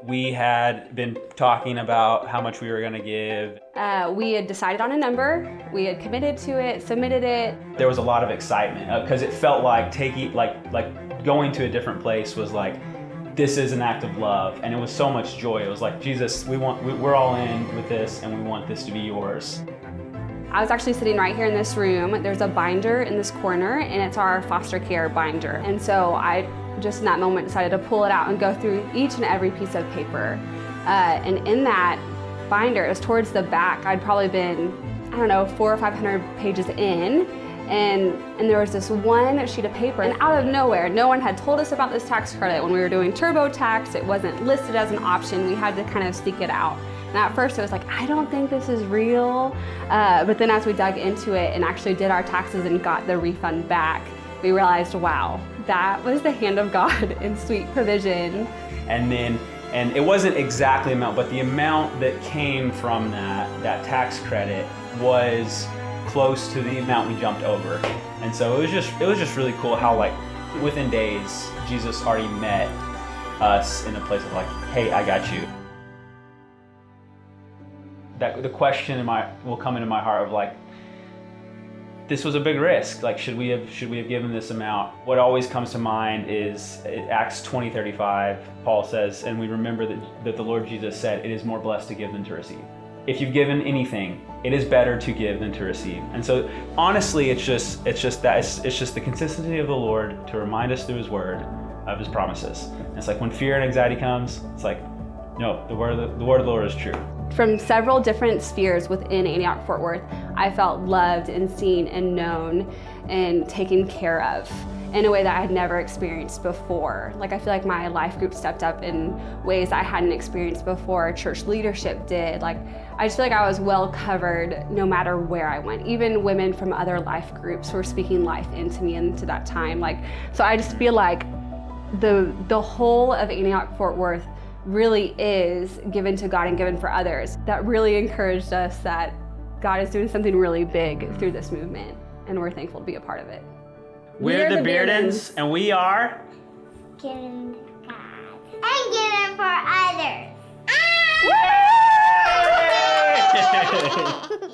We had been talking about how much we were going to give. We had decided on a number. We had committed to it, submitted it. There was a lot of excitement because it felt like going to a different place was like, this is an act of love, and it was so much joy. It was like, Jesus, we're all in with this, and we want this to be yours. I was actually sitting right here in this room. There's a binder in this corner, and it's our foster care binder. And so I just in that moment decided to pull it out and go through each and every piece of paper. And in that binder, it was towards the back. I'd probably been, 400 or 500 pages in. And there was this one sheet of paper, and out of nowhere, no one had told us about this tax credit. When we were doing TurboTax, it wasn't listed as an option. We had to kind of seek it out. And at first it was like, I don't think this is real. But then as we dug into it and actually did our taxes and got the refund back, we realized, wow, that was the hand of God in sweet provision. And it wasn't exactly the amount, but the amount that came from that tax credit was close to the amount we jumped over. And so it was just really cool how like within days, Jesus already met us in a place of like, hey, I got you. That the question will come into my heart of like, this was a big risk. Like, should we have given this amount? What always comes to mind is Acts 20:35. Paul says, and we remember that the Lord Jesus said, "It is more blessed to give than to receive." If you've given anything, it is better to give than to receive. And so, honestly, it's just the consistency of the Lord to remind us through His Word of His promises. And it's like when fear and anxiety comes, it's like, no, the word of the Lord is true. From several different spheres within Antioch Fort Worth, I felt loved and seen and known and taken care of in a way that I had never experienced before. Like, I feel like my life group stepped up in ways I hadn't experienced before. Church leadership did. Like, I just feel like I was well covered no matter where I went. Even women from other life groups were speaking life into me into that time. Like, so I just feel like the whole of Antioch Fort Worth really is given to God and given for others. That really encouraged us that God is doing something really big through this movement, and we're thankful to be a part of it. We're the Beardens, and we are giving to God and giving for others. Yay!